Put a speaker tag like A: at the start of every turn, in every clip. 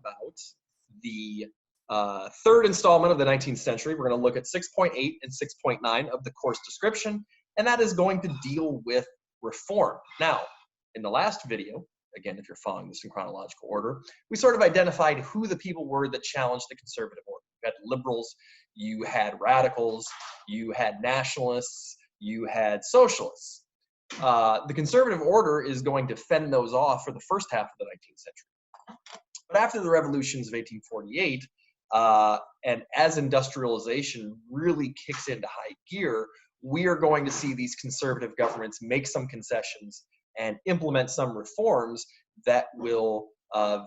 A: about the third installment of the 19th century. We're going to look at 6.8 and 6.9 of the course description, and that is going to deal with reform. Now, in the last video, again, if you're following this in chronological order, we sort of identified who the people were that challenged the conservative order. You had liberals, you had radicals, you had nationalists, you had socialists. The conservative order is going to fend those off for the first half of the 19th century. But after the revolutions of 1848, and as industrialization really kicks into high gear, we are going to see these conservative governments make some concessions and implement some reforms that will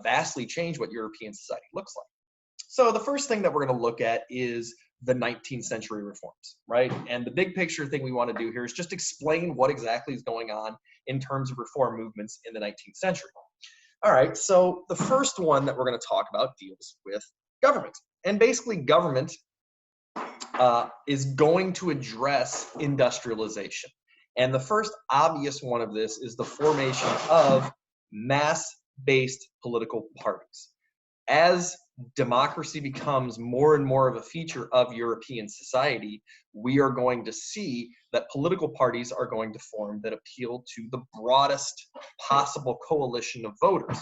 A: vastly change what European society looks like. So the first thing that we're going to look at is the 19th century reforms, right? And the big picture thing we want to do here is just explain what exactly is going on in terms of reform movements in the 19th century. All right, so the first one that we're going to talk about deals with government. And basically government is going to address industrialization. And the first obvious one of this is the formation of mass-based political parties. As democracy becomes more and more of a feature of European society, we are going to see that political parties are going to form that appeal to the broadest possible coalition of voters.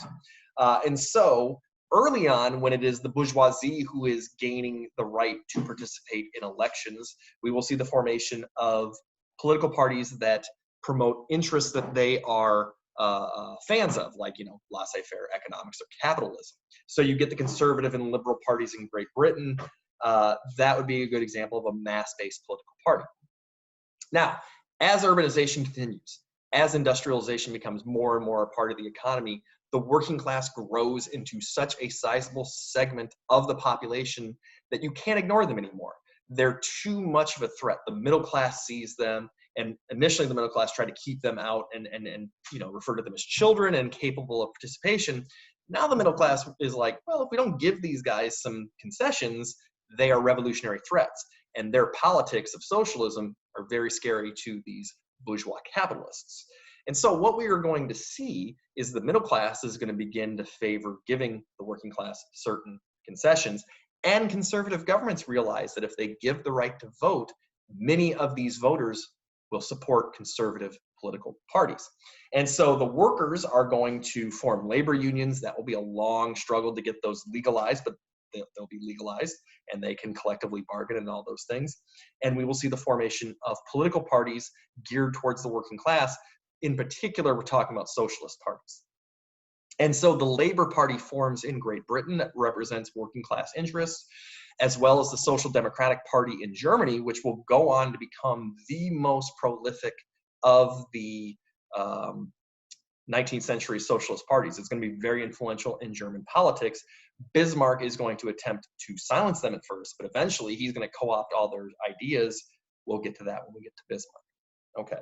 A: And so early on, when it is the bourgeoisie who is gaining the right to participate in elections, we will see the formation of political parties that promote interests that they are fans of, like, laissez-faire economics or capitalism. So you get the conservative and liberal parties in Great Britain. That would be a good example of a mass-based political party. Now, as urbanization continues, as industrialization becomes more and more a part of the economy, the working class grows into such a sizable segment of the population that you can't ignore them anymore. They're too much of a threat. The middle class sees them, and initially the middle class tried to keep them out and refer to them as children and capable of participation. Now the middle class is like, well, if we don't give these guys some concessions, they are revolutionary threats. And their politics of socialism are very scary to these bourgeois capitalists. And so what we are going to see is the middle class is going to begin to favor giving the working class certain concessions. And conservative governments realize that if they give the right to vote, many of these voters will support conservative political parties. And so the workers are going to form labor unions. That will be a long struggle to get those legalized, but they'll be legalized, and they can collectively bargain and all those things. And we will see the formation of political parties geared towards the working class. In particular, we're talking about socialist parties. And so the Labour Party forms in Great Britain that represents working class interests, as well as the Social Democratic Party in Germany, which will go on to become the most prolific of the 19th century socialist parties. It's going to be very influential in German politics. Bismarck is going to attempt to silence them at first, but eventually he's going to co-opt all their ideas. We'll get to that when we get to Bismarck. Okay.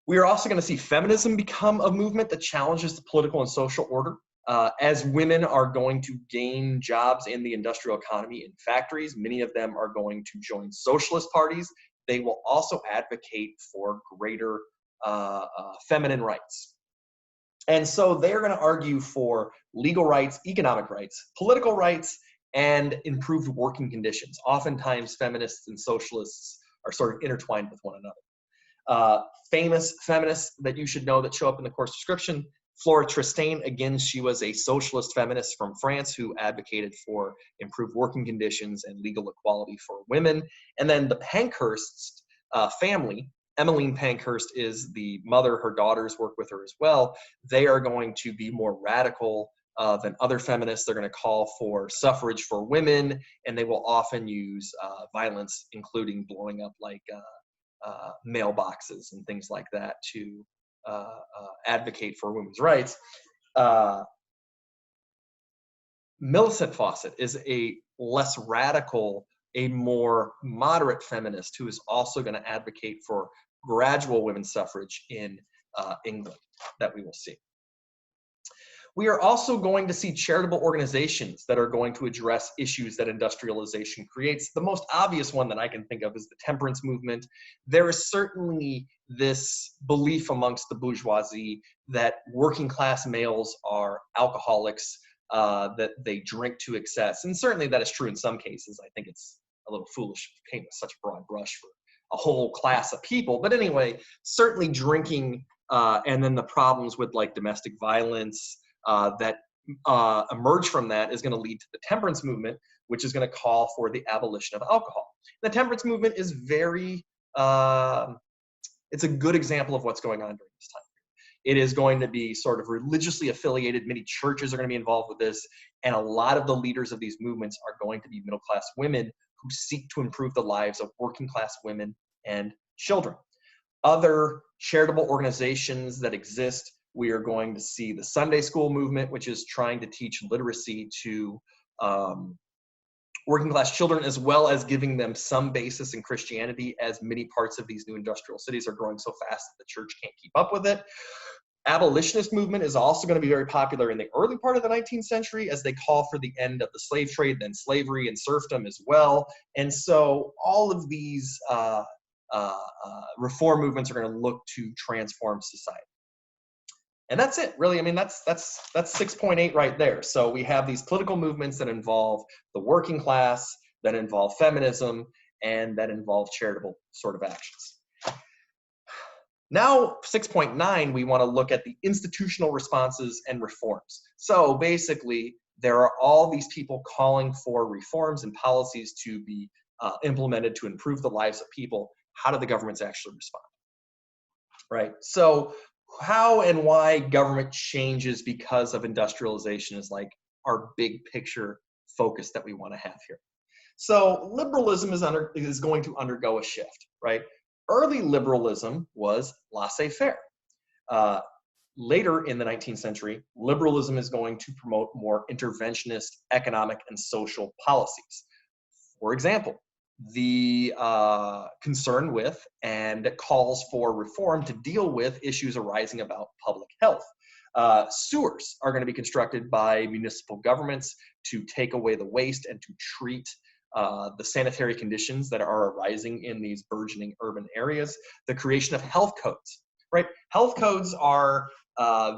A: We are also going to see feminism become a movement that challenges the political and social order. As women are going to gain jobs in the industrial economy in factories, many of them are going to join socialist parties. They will also advocate for greater feminine rights. And so they're going to argue for legal rights, economic rights, political rights, and improved working conditions. Oftentimes, feminists and socialists are sort of intertwined with one another. Famous feminists that you should know that show up in the course description: Flora Tristain. Again, she was a socialist feminist from France who advocated for improved working conditions and legal equality for women. And then the Pankhurst family, Emmeline Pankhurst is the mother, her daughters work with her as well. They are going to be more radical than other feminists. They're going to call for suffrage for women, and they will often use violence, including blowing up like mailboxes and things like that to advocate for women's rights. Millicent Fawcett is a less radical, a more moderate feminist who is also going to advocate for gradual women's suffrage in England that we will see. We are also going to see charitable organizations that are going to address issues that industrialization creates. The most obvious one that I can think of is the temperance movement. There is certainly this belief amongst the bourgeoisie that working class males are alcoholics, that they drink to excess. And certainly that is true in some cases. I think it's a little foolish to paint with such a broad brush for a whole class of people. But anyway, certainly drinking and then the problems with like domestic violence that emerge from that is going to lead to the temperance movement, which is going to call for the abolition of alcohol. The temperance movement is very, it's a good example of what's going on during this time. It is going to be sort of religiously affiliated. Many churches are going to be involved with this. And a lot of the leaders of these movements are going to be middle-class women who seek to improve the lives of working-class women and children. Other charitable organizations that exist, we are going to see the Sunday school movement, which is trying to teach literacy to working class children, as well as giving them some basis in Christianity, as many parts of these new industrial cities are growing so fast that the church can't keep up with it. Abolitionist movement is also going to be very popular in the early part of the 19th century as they call for the end of the slave trade, then slavery and serfdom as well. And so all of these reform movements are going to look to transform society. And that's it, really. I mean, that's 6.8 right there. So we have these political movements that involve the working class, that involve feminism, and that involve charitable sort of actions. Now, 6.9, we want to look at the institutional responses and reforms. So basically, there are all these people calling for reforms and policies to be implemented to improve the lives of people. How do the governments actually respond? Right? So how and why government changes because of industrialization is like our big picture focus that we want to have here. So liberalism is going to undergo a shift, right? Early liberalism was laissez-faire. Later in the 19th century, liberalism is going to promote more interventionist economic and social policies. For example, the concern with and calls for reform to deal with issues arising about public health. Sewers are going to be constructed by municipal governments to take away the waste and to treat the sanitary conditions that are arising in these burgeoning urban areas. The creation of health codes, right? Health codes are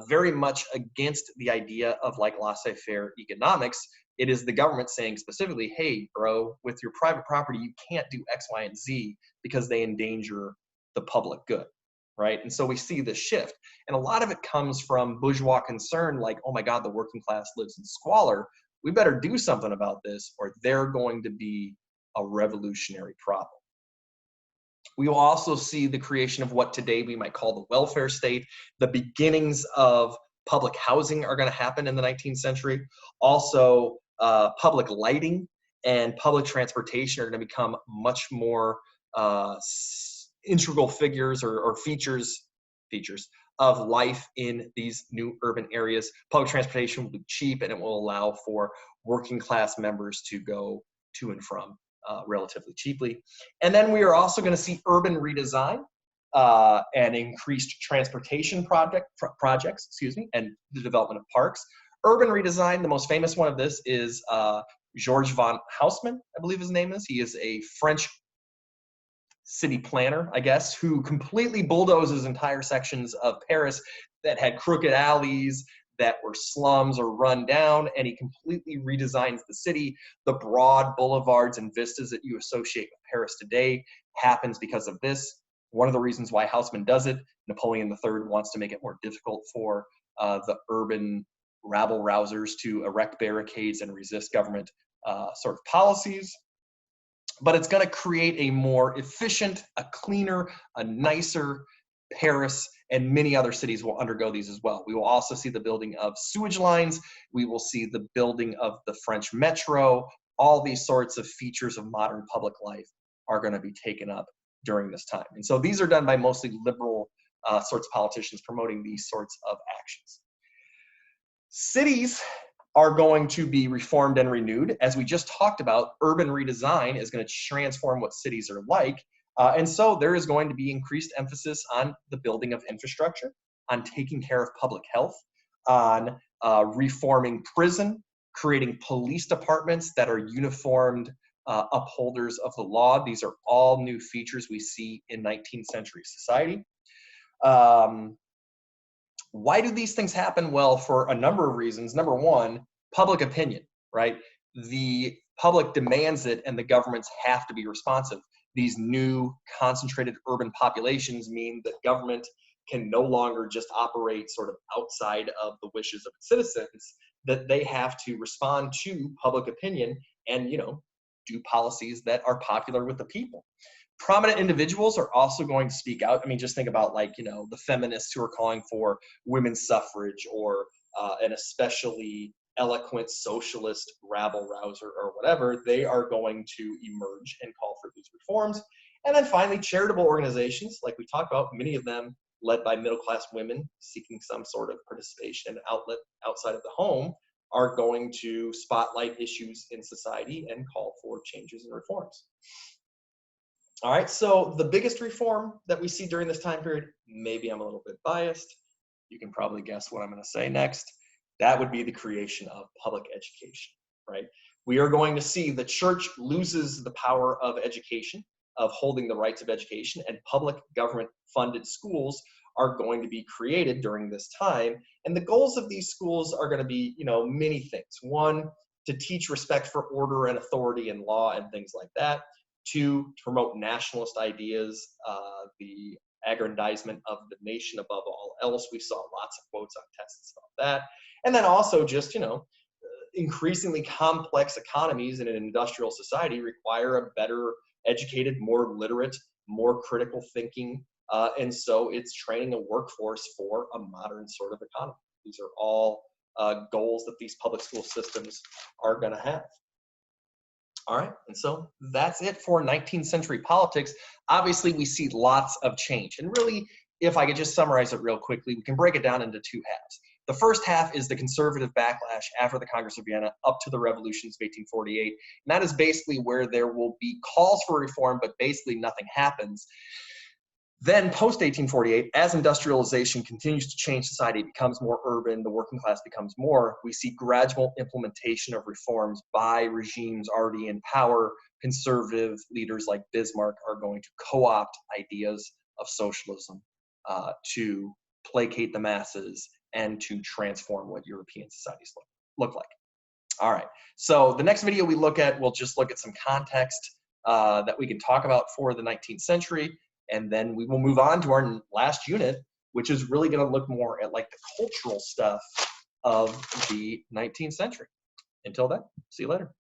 A: very much against the idea of like laissez-faire economics. It is the government saying specifically, hey, bro, with your private property, you can't do X, Y, and Z because they endanger the public good, right? And so we see this shift. And a lot of it comes from bourgeois concern, like, oh my God, the working class lives in squalor. We better do something about this or they're going to be a revolutionary problem. We will also see the creation of what today we might call the welfare state. The beginnings of public housing are going to happen in the 19th century. Also, public lighting and public transportation are going to become much more integral figures or features of life in these new urban areas. Public transportation will be cheap and it will allow for working class members to go to and from relatively cheaply. And then we are also going to see urban redesign and increased transportation projects, and the development of parks. Urban redesign, the most famous one of this is Georges von Haussmann, I believe his name is. He is a French city planner, I guess, who completely bulldozes entire sections of Paris that had crooked alleys, that were slums or run down, and he completely redesigns the city. The broad boulevards and vistas that you associate with Paris today happens because of this. One of the reasons why Haussmann does it, Napoleon III wants to make it more difficult for the urban rabble-rousers to erect barricades and resist government sort of policies. But it's going to create a more efficient, a cleaner, a nicer Paris, and many other cities will undergo these as well. We will also see the building of sewage lines. We will see the building of the French metro. All these sorts of features of modern public life are going to be taken up during this time. And so these are done by mostly liberal sorts of politicians promoting these sorts of actions. Cities are going to be reformed and renewed. As we just talked about, urban redesign is going to transform what cities are like. And so there is going to be increased emphasis on the building of infrastructure, on taking care of public health, on reforming prison, creating police departments that are uniformed upholders of the law. These are all new features we see in 19th century society. Why do these things happen? Well, for a number of reasons. Number one, Public opinion, right? The public demands it and the governments have to be responsive. These new concentrated urban populations mean that government can no longer just operate sort of outside of the wishes of its citizens, that they have to respond to public opinion and, do policies that are popular with the people. Prominent individuals are also going to speak out. I mean, just think about the feminists who are calling for women's suffrage, or an especially eloquent socialist rabble rouser or whatever. They are going to emerge and call for these reforms. And then finally, charitable organizations, like we talked about, many of them led by middle-class women seeking some sort of participation and outlet outside of the home, are going to spotlight issues in society and call for changes and reforms. All right, so the biggest reform that we see during this time period, maybe I'm a little bit biased, you can probably guess what I'm going to say next. That would be the creation of public education, right? We are going to see the church loses the power of education, of holding the rights of education, and public government-funded schools are going to be created during this time. And the goals of these schools are going to be, many things. One, to teach respect for order and authority and law and things like that. Two, to promote nationalist ideas, the aggrandizement of the nation above all else. We saw lots of quotes on tests about that. And then also just, increasingly complex economies in an industrial society require a better educated, more literate, more critical thinking. And so it's training a workforce for a modern sort of economy. These are all goals that these public school systems are going to have. All right, and so that's it for 19th century politics. Obviously, we see lots of change. And really, if I could just summarize it real quickly, we can break it down into two halves. The first half is the conservative backlash after the Congress of Vienna up to the revolutions of 1848. And that is basically where there will be calls for reform, but basically nothing happens. Then post-1848, as industrialization continues to change society, it becomes more urban, the working class becomes more, we see gradual implementation of reforms by regimes already in power. Conservative leaders like Bismarck are going to co-opt ideas of socialism to placate the masses and to transform what European societies look like. All right, so the next video we look at, we'll just look at some context that we can talk about for the 19th century. And then we will move on to our last unit, which is really going to look more at like the cultural stuff of the 19th century. Until then, see you later.